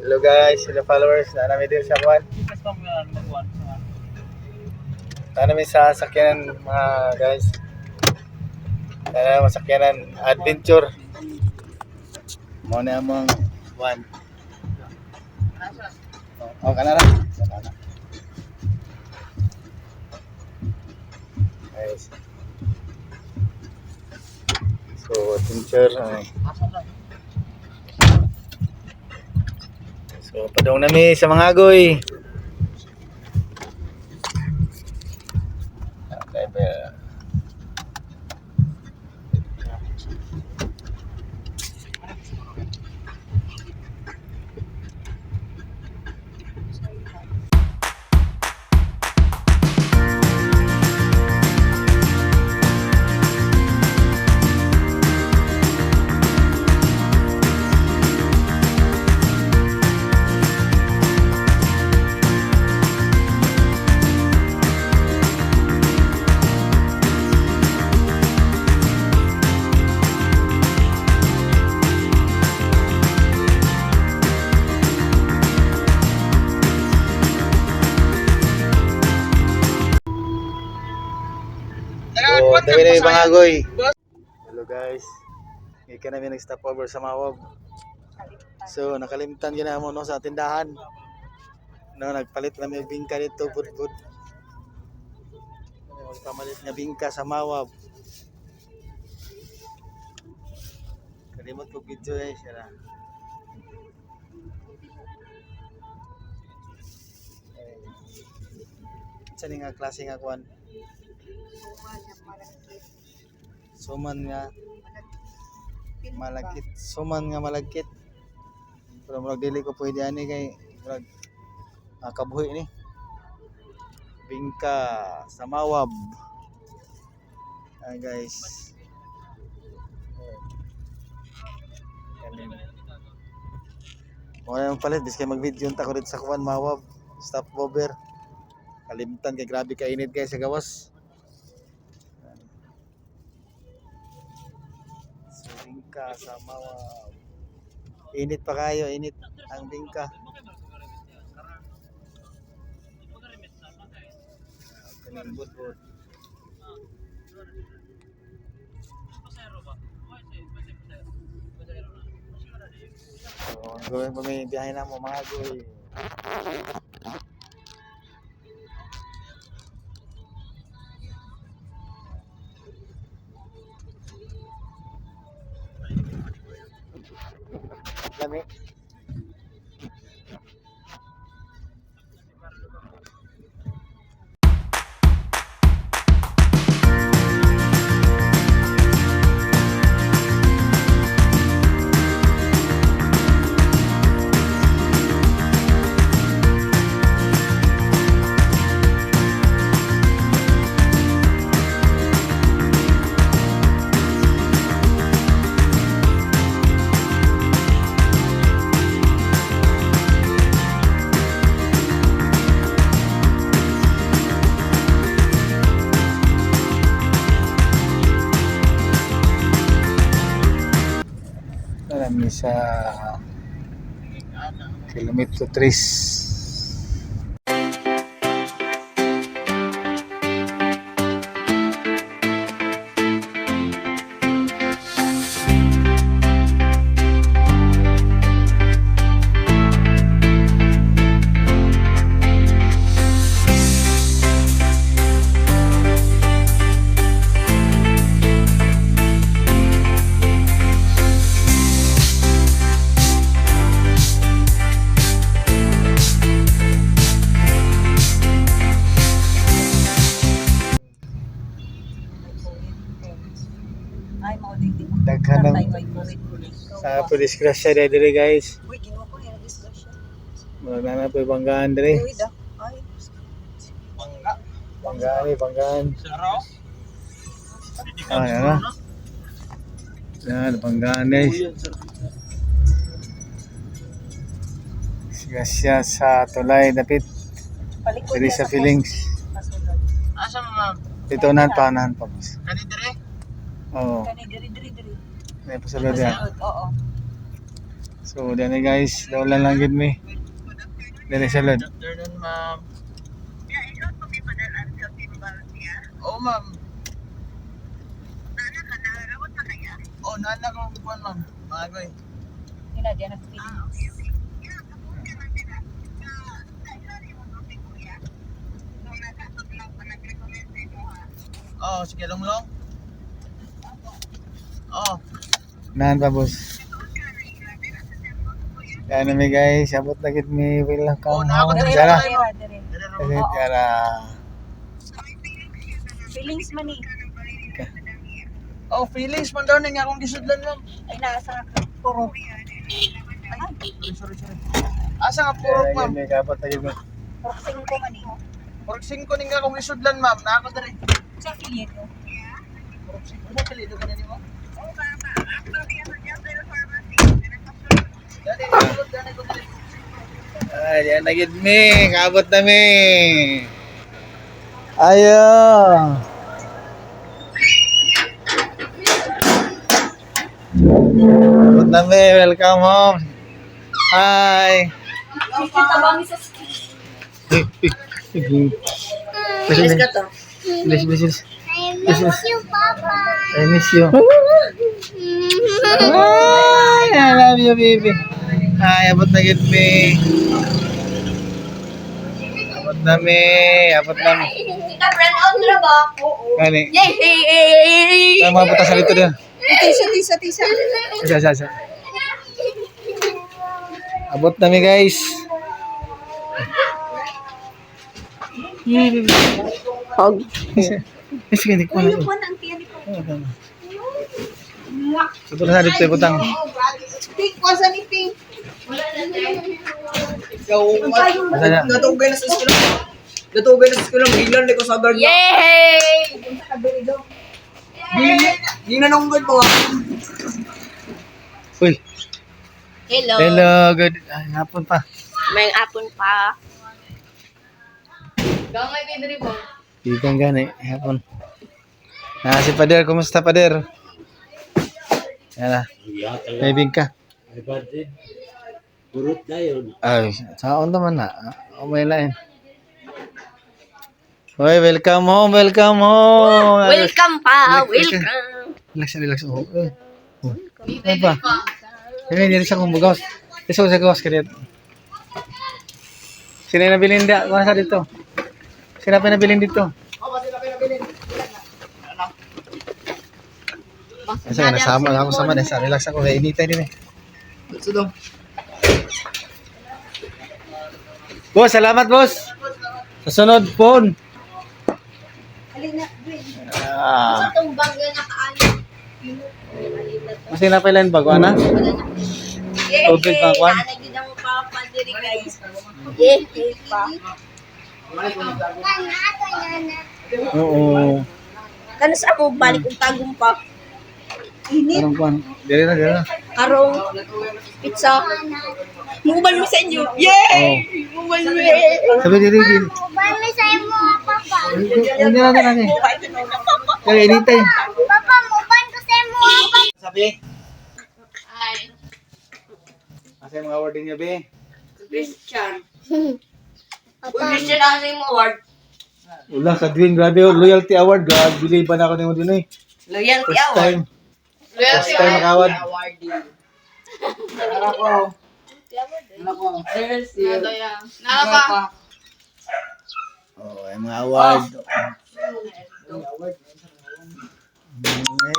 Hello guys, hello followers. Namin din sa kwan. Namin sa sakyanan mga guys. Sakyanan adventure. Mo na among kwan. Oh, kana ra. Guys. So, adventure. So, padong nami sa mga agoy. So, dami na yung mga agoy. Hello guys. Hindi ka namin nag-stop over sa Mawab. So, nakalimtan yun na mo no, sa tindahan. No, nagpalit na may bingka dito, bud-bud. Magpamalit na bingka sa Mawab. Kalimot ko video eh, siya na. Saan nga klase nga kuwan? Suman nga malagkit. Suman nga malagkit. Pero murag dili ko pwede ani kay murag kabuhi ni. Bingka sa Mawab. Guys. Kanin. Wala yung palit bis kay mag-video unta ko dito sa kuwan Mawab. Stop over. Kalimtan kay grabe ka init guys sa gawas. So, bingka sa Mawab. Init pa kayo, init ang bingka. Bud-bud. So, gawin pa may biyahe na mo mga agoy. Lami. Kami sa kilometro 3. Daghan sa disgrasya dire guys. Wala na po banggaan dire. Banggaan. Yan. Yan, banggaan guys. Disgrasya sa tulay dapit. Diri sa feelings. Asa mo? Dito nahan pa. Kani dire? Oo. Kani diri. May pasulod yan. Oo. So So, dyan guys, daulan lang gid mi. Dili salad. Afternoon, ma'am. Oo, ma'am. Oo, nana ko buwan, ma'am. Magoy. Oo, sige, long. Oo. Nahan pa boss. Yan na mi guys, abot na gid mi welcome Oo, nakako home. diri Dara. ma'am. Kasi dara. Feelings man eh. Oh, feelings man daw nga akong gisudlan, ma'am. Ay, nasa puro. Sorry. Asa nga purok, ma'am? May kapat na gid mi. Proxing ko man eh. Purok 5 ning nga akong gisudlan, ma'am. Nakako diri. Sa affiliate ko. Purok 5 mo pilido ka na nimo. Dali, sulod dali ko diri. Ay, yan na gid mi. Kaabot na mi. Ayo. Abot na mi. Welcome home. Hi. Kita ba mi sa Please ka to. Please. I miss you, Papa. I miss you. Ay, I love you, baby. Ay, abot na gid mi. Abot na mi. Kita friend out na ba? Oo. Gani. Yay! Ay, mga butas sa dito din. tisa. Isa. Abot na mi, guys. Hug. Sige, hindi ko na. Ano po nang tiyan ko? Ito na sa dito, butang. Pink, wasa ni Pink. Asa na? Natugay na sa eskwela. Biglan ko sa guard. Yay! Di na nung guard mo. Uy, Hello. hello, good. Ay, hapon pa. May apon pa. Gamay kay diri po. Ikan gani, hapon. Si Pader, kumusta Pader? Yan na. May bingka. Purot na yun. Ay, saan naman na? May lain. Hoy, welcome home. Welcome pa. Relax. Oh. Ano pa? Hindi siya kumbugaws. Isa sa gawas ka dito. Sino yung nabilin da? Kung nasa dito? Sino pa nabilin dito? Kasi nasama ako sa manesa. Relax ako. Kaya initay din eh. Sudong. Boss, salamat boss. Sa sunod, phone. Ah, Itong bag na nakaano. kasi na pala yung bago, ana? Tubig pa, Kwan? Nalagyan ang papa diri guys. Yay! Pa. Oo. Kano sa mo balik og tagong pa. Anong Kwan? Dili na. Karong pizza. Mubal mo sa inyo. Yay! Mubal mo. Sabi dili din. Mubal sa imo papa. Hindi na. Kaya initay. Papa, mubal ko sa imo papa. Sabi? Ay, Asa yung mga wording niya, be? Christian. Christian ako sa imo award. Wala, Kadwin, grabe oh. Loyalty award. Grabe, bili ba na ako nimo din eh. Loyalty First award. time. First time makawad. Nalapa. Oh, ay mga award.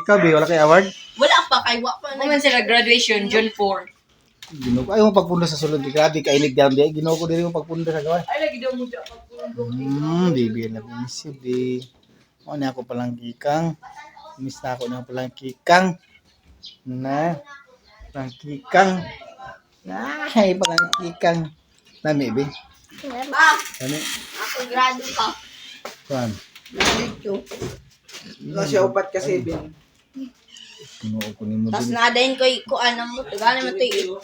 Ikaw, be, wala kay award? Wala pa kay wa pa. Kuman sila graduation June 4. Ginoo ko. Ayaw mo pagpunda sa sulod. Grabe, kainig yan, be. Ginoo ko din yung pagpunda sa gawa. Ay lagi daw mo daw. Baby, alam mo si be. O, na ako palang kikang. Miss na ako na palang kikang. Palang kikang. Ay, palang kikang. Nami, be. Ah, Nami. ako grado pa. Kuan. Dito. Wala siya upat kasi bin. Ginoo ko ni mo Tapos din. nadayin ko ko anong mo. Tagalan mo ito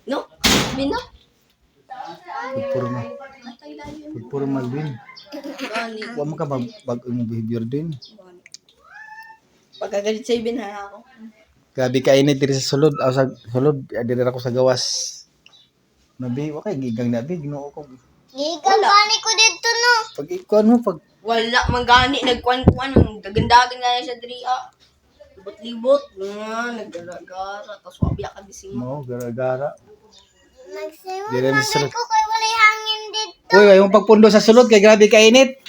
No? Bino? Purpurma. Purpurma din. Gani. Huwag mo ka bag yung behavior din. Pagkagalit sa ibin ha ako. Grabe kainit diri sa sulod, sa sulod, diri ako sa gawas. Nabi, wa kay gigang nabi, Ginoo ko. Gikan gani ko dito no. Pag ikuan mo pag Wala man gani nagkuan-kuan dagandagan nga sa diri ah. Libot-libot nga nagdala-gara tapos wabiya ka bising mo. mo gara-gara. Nagsiwa Diri na sa sulod. ko kay wala hangin dito. Uy, yung pagpundo sa sulod kay grabe kainit.